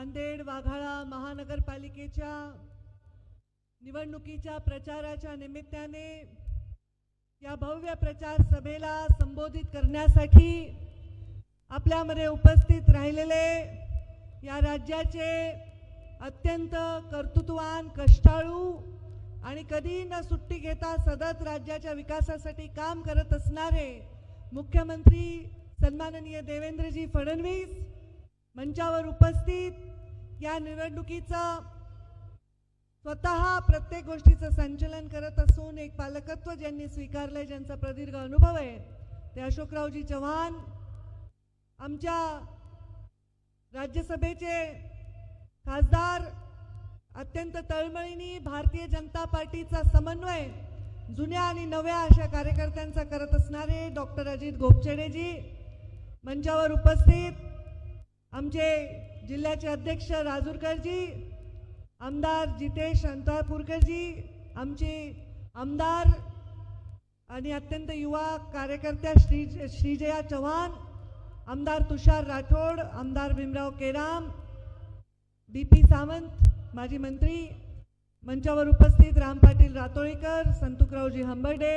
नांदेड वाघाळा महानगरपालिकेच्या निवडणुकीच्या प्रचाराच्या निमित्ताने या भव्य प्रचार सभेला संबोधित करण्यासाठी आपल्यामध्ये उपस्थित राहिलेले या राज्याचे अत्यंत कर्तृत्ववान, कष्टाळू आणि कधी न सुट्टी घेता सतत राज्याच्या विकासासाठी काम करत असणारे मुख्यमंत्री सन्माननीय देवेंद्रजी फडणवीस मंचावर उपस्थित या निवडणुकीचा स्वतः प्रत्येक गोष्टीचं संचालन करत असून एक पालकत्व ज्यांनी स्वीकारले, ज्यांचा प्रदीर्घ अनुभव आहे, ते अशोकरावजी चव्हाण, आमच्या राज्यसभेचे खासदार, अत्यंत तळमळीने भारतीय जनता पार्टीचा समन्वय जुन्या आणि नव्या अशा कार्यकर्त्यांचा करत असणारे डॉक्टर अजित गोपछेडेजी मंचावर उपस्थित, आमचे जिल्ह्याचे अध्यक्ष राजूरकरजी, आमदार जितेश अंतापूरकरजी, आमचे आमदार आणि अत्यंत युवा कार्यकर्त्या श्रीजया चव्हाण, आमदार तुषार राठोड, आमदार भीमराव केराम, बीपी सावंत माजी मंत्री, मंचावर उपस्थित राम पाटील रातोळीकर, संतुकरावजी हंबर्डे,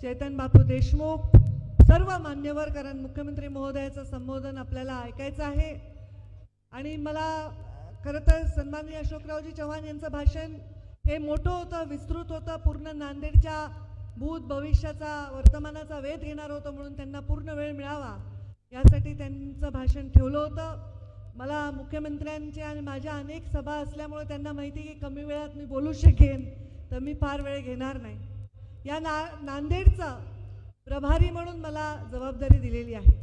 चेतन बापू देशमुख, सर्व मान्यवर, कारण मुख्यमंत्री महोदयाचं संबोधन आपल्याला ऐकायचं आहे. आणि मला खरं तर सन्माननीय अशोकरावजी चव्हाण यांचं भाषण हे मोठं होतं, विस्तृत होतं, पूर्ण नांदेडच्या भूत भविष्याचा वर्तमानाचा वेध घेणार होतं, म्हणून त्यांना पूर्ण वेळ मिळावा यासाठी त्यांचं भाषण ठेवलं होतं. मला मुख्यमंत्र्यांचे आणि माझ्या अनेक सभा असल्यामुळे त्यांना माहिती की कमी वेळात मी बोलू शकेन, तर मी फार वेळ घेणार नाही. या नांदेडचा प्रभारी म्हणून मला जबाबदारी दिलेली आहे.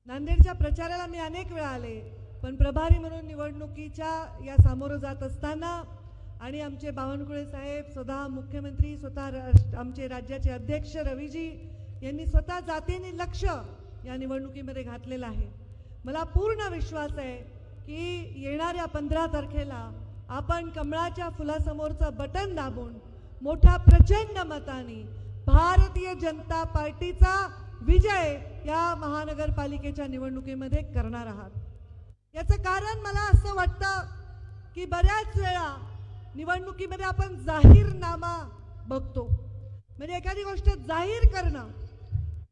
नांदेडच्या प्रचाराला मी अनेक वेळा आले, पण प्रभारी म्हणून निवडणुकीच्या या सामोरं जात असताना आणि आमचे बावनकुळे साहेब, स्वतः मुख्यमंत्री, स्वतः आमचे राज्याचे अध्यक्ष रवीजी यांनी स्वतः जातीने लक्ष या निवडणुकीमध्ये घातलेलं आहे. मला पूर्ण विश्वास आहे की येणाऱ्या 15 तारखेला आपण कमळाच्या फुलासमोरचं बटन दाबून मोठ्या प्रचंड मताने भारतीय जनता पार्टीचा विजय या महानगरपालिकेच्या निवडणुकीमध्ये करणार आहात. याचं कारण मला असं वाटतं की बऱ्याच वेळा निवडणुकीमध्ये आपण जाहीरनामा बघतो, म्हणजे एखादी गोष्ट जाहीर करणं,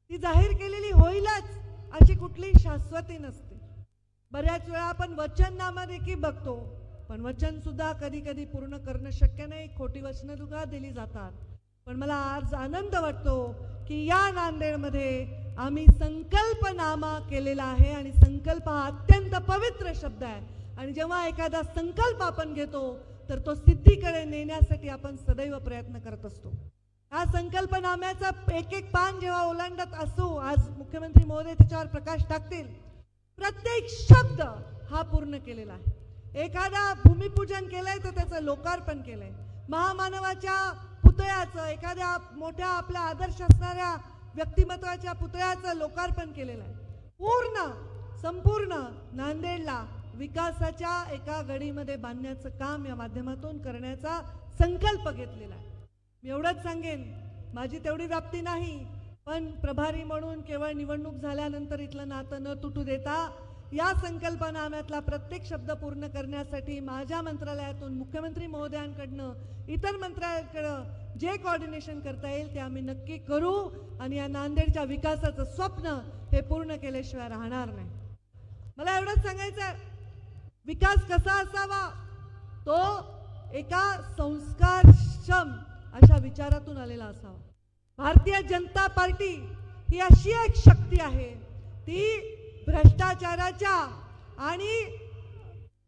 ती जाहीर केलेली होईलच अशी कुठली शाश्वती नसते. बऱ्याच वेळा आपण वचननामा देखील बघतो, पण वचन सुद्धा कधी कधी पूर्ण करणं शक्य नाही, खोटी वचनं सुद्धा दिली जातात. पण मला आज आनंद वाटतो की या नांदेडमध्ये आम्ही संकल्पनामा केलेला आहे आणि संकल्प हा अत्यंत पवित्र शब्द आहे. आणि जेव्हा एखादा संकल्प आपण घेतो तर तो सिद्धीकडे नेण्यासाठी आपण सदैव प्रयत्न करत असतो. हा संकल्पनाम्याचा एक एक पान जेव्हा ओलांडत असू, आज मुख्यमंत्री महोदय त्याच्यावर प्रकाश टाकतील, प्रत्येक शब्द हा पूर्ण केलेला आहे. एखादा भूमिपूजन केलंय तर त्याचं लोकार्पण केलंय, महामानवाच्या पुतळ्याचं, एखाद्या मोठ्या आपल्या आदर्श असणाऱ्या व्यक्तिमत्वाच्या पुतळ्याचं लोकार्पण केलेलं आहे. पूर्ण संपूर्ण नांदेडला विकासाच्या एका गडीमध्ये बांधण्याचं काम या माध्यमातून करण्याचा संकल्प घेतलेला आहे. मी एवढंच सांगेन, माझी तेवढी व्याप्ती नाही, पण प्रभारी म्हणून केवळ निवडणूक झाल्यानंतर इथलं नातं न तुटू देता या संकल्पनाम्यातला प्रत्येक शब्द पूर्ण करण्यासाठी माझ्या मंत्रालयातून मुख्यमंत्री महोदयांकडनं इतर मंत्रालयाकडं जे कोऑर्डिनेशन करता येईल ते आम्ही नक्की करू आणि या नांदेडच्या विकासाचं स्वप्न हे पूर्ण केल्याशिवाय राहणार नाही. मला एवढंच सांगायचं, विकास कसा असावा, तो एका संस्कारक्षम अशा विचारातून आलेला असावा. भारतीय जनता पार्टी ही अशी एक शक्ती आहे, ती भ्रष्टाचाराच्या आणि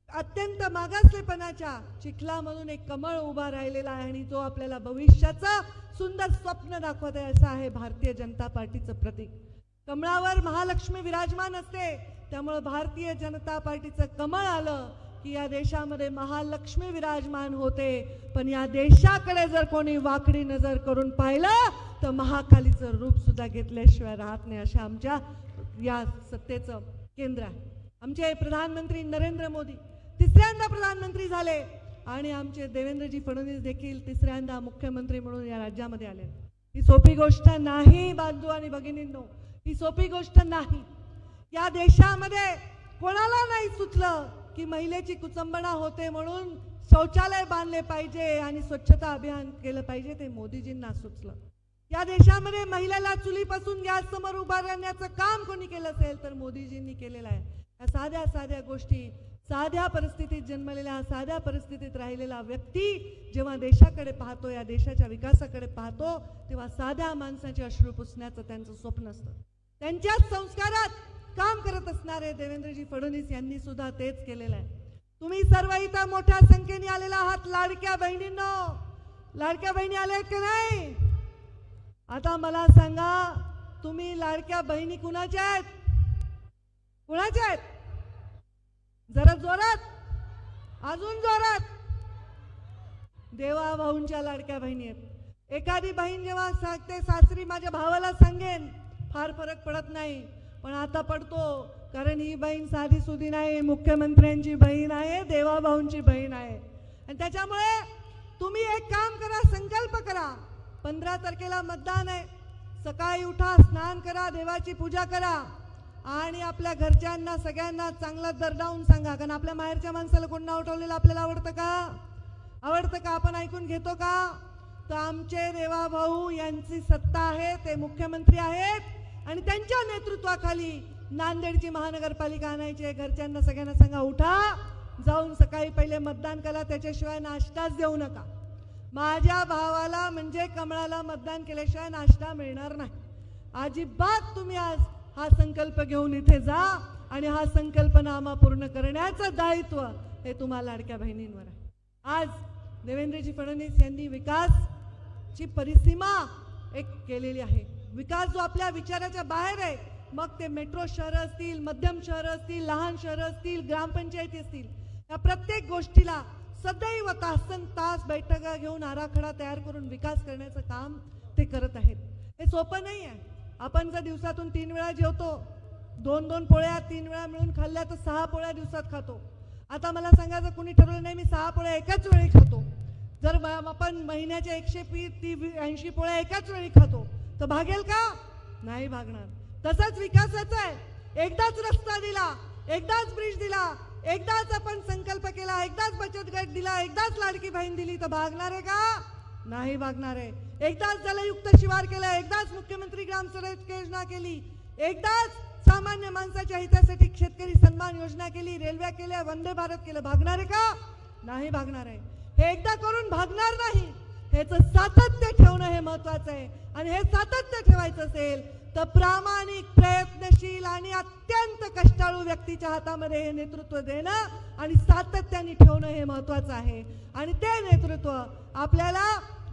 अत्यंत मागासलेपणाच्या चिखलामधून एक कमळ उभा राहिलेला आहे आणि तो आपल्याला भविष्याचं सुंदर स्वप्न दाखवत आहे. असं आहे भारतीय जनता पार्टीचं प्रतीक. कमळावर महालक्ष्मी विराजमान असते, त्यामुळे भारतीय जनता पार्टीचं कमळ आलं की या देशामध्ये महालक्ष्मी विराजमान होते. पण या देशाकडे जर कोणी वाकडी नजर करून पाहिलं तर महाकालीचं रूप सुद्धा घेतल्याशिवाय राहत नाही, अशा आमच्या या सत्तेचं केंद्र आहे. आमचे प्रधानमंत्री नरेंद्र मोदी तिसऱ्यांदा प्रधानमंत्री झाले आणि आमचे देवेंद्रजी फडणवीस देखील तिसऱ्यांदा मुख्यमंत्री म्हणून या राज्यामध्ये आले. ही सोपी गोष्ट नाही बांधू आणि भगिनींनो, ही सोपी गोष्ट नाही. या देशामध्ये कोणाला नाही सुचलं की महिलेची कुचंबणा होते म्हणून शौचालय बांधले पाहिजे आणि स्वच्छता अभियान केलं पाहिजे, ते मोदीजींना सुचलं. या देशामध्ये महिलेला चुलीपासून गॅस समोर उभा राहण्याचं काम कोणी केलं असेल तर मोदीजींनी केलेलं आहे. या साध्या साध्या गोष्टी, साध्या परिस्थितीत जन्मलेला, साध्या परिस्थितीत राहिलेला व्यक्ती जेव्हा देशाकडे पाहतो, या देशाच्या विकासाकडे पाहतो, तेव्हा साध्या माणसाचे अश्रू पुसण्याचं त्यांचं स्वप्न असतं. त्यांच्याच संस्कारात काम करत असणारे देवेंद्रजी फडणवीस यांनी सुद्धा तेच केलेलं आहे. तुम्ही सर्व इथं मोठ्या संख्येने आलेला आहात. लाडक्या बहिणींनो, लाडक्या बहिणी आल्या की नाही? आता मला सांगा, तुम्ही लाडक्या बहिणी कुणाच्या आहेत? कुणाच्या आहेत? जरा जोरात, अजून जोरात. देवा भाऊंच्या लाडक्या बहिणी आहेत. एखादी बहीण जेव्हा सांगते सासरी माझ्या भावाला सांगेन, फार फरक पडत नाही, पण आता पडतो, कारण ही बहीण साधी सुधी नाही, मुख्यमंत्र्यांची बहीण आहे, देवा भाऊंची बहीण आहे. आणि त्याच्यामुळे तुम्ही एक काम करा, संकल्प करा. 15 तारखेला मतदान आहे. सकाळी उठा, स्नान करा, देवाची पूजा करा आणि आपल्या घरच्यांना सगळ्यांना चांगला दरडावून सांगा. कारण आपल्या माहेरच्या माणसाला कोण नाव ठेवलेलं आपल्याला आवडतं का? आवडतं का? आपण ऐकून घेतो का? तर आमचे देवा भाऊ यांची सत्ता आहे, ते मुख्यमंत्री आहेत आणि त्यांच्या नेतृत्वाखाली नांदेडची महानगरपालिका आणायची आहे. घरच्यांना सगळ्यांना सांगा, उठा, जाऊन सकाळी पहिले मतदान करा, त्याच्याशिवाय नाश्ताच देऊ नका. माझ्या भावाला म्हणजे कमळाला मतदान केल्याशिवाय नाश्ता मिळणार नाही. अजिबात तुम्ही आज हा संकल्प घेऊन इथे जा आणि हा संकल्पनामा पूर्ण करण्याचं दायित्व हे तुम्हाला लाडक्या बहिणींवर आहे. आज देवेंद्रजी फडणवीस यांनी विकासची परिसीमा एक केलेली आहे. विकास जो आपल्या विचाराच्या बाहेर आहे, मग ते मेट्रो शहरं असतील, मध्यम शहरं असतील, लहान शहरं असतील, ग्रामपंचायती असतील, या प्रत्येक गोष्टीला सदैव तासन तास बैठका घेऊन आराखडा तयार करून विकास करण्याचं काम ते करत आहेत. हे सोपं नाही आहे. आपण जर दिवसातून 3 वेळा जेवतो, 2-2 पोळ्या 3 वेळा मिळून खाल्ल्या तर 6 पोळ्या दिवसात खातो. आता मला सांगा, जर कोणी ठरवलं नाही मी 6 पोळ्या एकाच वेळी खातो, जर आपण महिन्याच्या 180 पोळ्या एकाच वेळी खातो तर भागेल का? नाही भागणार. तसंच विकासाचं आहे. एकदाच रस्ता दिला, एकदाच ब्रिज दिला, एकदाच आपण संकल्प केला, एकदाच बचत गट दिला, एकदाच लाडकी बहीण दिली तर भागणार आहे का? नाही भागणार आहे. एकदाच जलयुक्त शिवार केलं, एकदाच मुख्यमंत्री ग्राम सडक योजना केली, एकदाच सामान्य माणसाच्या हितासाठी शेतकरी सन्मान योजना केली, रेल्वे केल्या, वंदे भारत केलं, भागणार आहे का? नाही भागणार आहे. हे एकदा करून भागणार नाही. ह्याचं सातत्य ठेवणं हे महत्वाचं आहे. आणि हे सातत्य ठेवायचं असेल तर प्रामाणिक, प्रयत्नशील आणि अत्यंत कष्टाळू व्यक्तीच्या हातामध्ये हे नेतृत्व देणं आणि सातत्याने ठेवणं हे महत्वाचं आहे. आणि ते नेतृत्व आपल्याला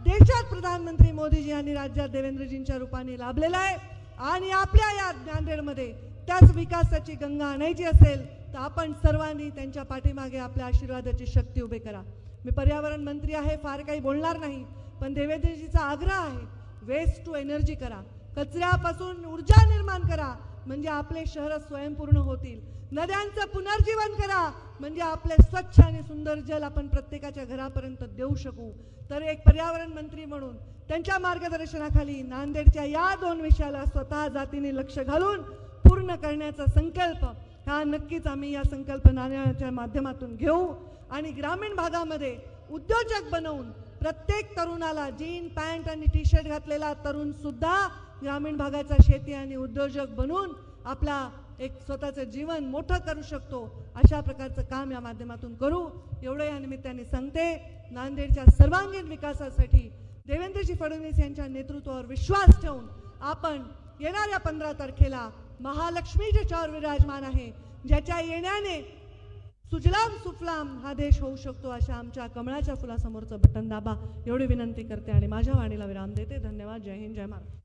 देशात प्रधानमंत्री मोदीजी आणि राज्यात देवेंद्रजींच्या रूपाने लाभलेलं आहे. आणि आपल्या या नांदेडमध्ये त्याच विकासाची गंगा आणायची असेल तर आपण सर्वांनी त्यांच्या पाठीमागे आपल्या आशीर्वादाची शक्ती उभी करा. मी पर्यावरण मंत्री आहे, फार काही बोलणार नाही, पण देवेंद्रजीचा आग्रह आहे, वेस्ट टू एनर्जी करा, कचऱ्यापासून ऊर्जा निर्माण करा, म्हणजे आपले शहर स्वयंपूर्ण होतील. नद्यांचं पुनर्जीवन करा, म्हणजे आपले स्वच्छ आणि सुंदर जल आपण प्रत्येकाच्या घरापर्यंत देऊ शकू. तर एक पर्यावरण मंत्री म्हणून त्यांच्या मार्गदर्शनाखाली नांदेडच्या या 2 विषयाला स्वतः जातीने लक्ष घालून पूर्ण करण्याचा संकल्प हा नक्कीच आम्ही या संकल्पनाच्या माध्यमातून घेऊ. आणि ग्रामीण भागामध्ये उद्योजक बनवून प्रत्येक तरुणाला जीन पॅन्ट आणि टी-शर्ट घातलेला तरुण सुद्धा ग्रामीण भागाचा शेती आणि उद्योजक बनून आपला एक स्वतःचं जीवन मोठं करू शकतो, अशा प्रकारचं काम या माध्यमातून करू. एवढं या निमित्ताने सांगते. नांदेडच्या सर्वांगीण विकासासाठी देवेंद्रजी फडणवीस यांच्या नेतृत्वावर विश्वास ठेवून आपण येणाऱ्या 15 तारखेला महालक्ष्मी ज्याच्यावर विराजमान आहे, ज्याच्या येण्याने सुजलाम सुफलाम हा देश होऊ शकतो, अशा आमच्या कमळाच्या फुलासमोरचं बटन दाबा एवढी विनंती करते आणि माझ्या वाणीला विराम देते. धन्यवाद. जय हिंद, जय महाराष्ट्र.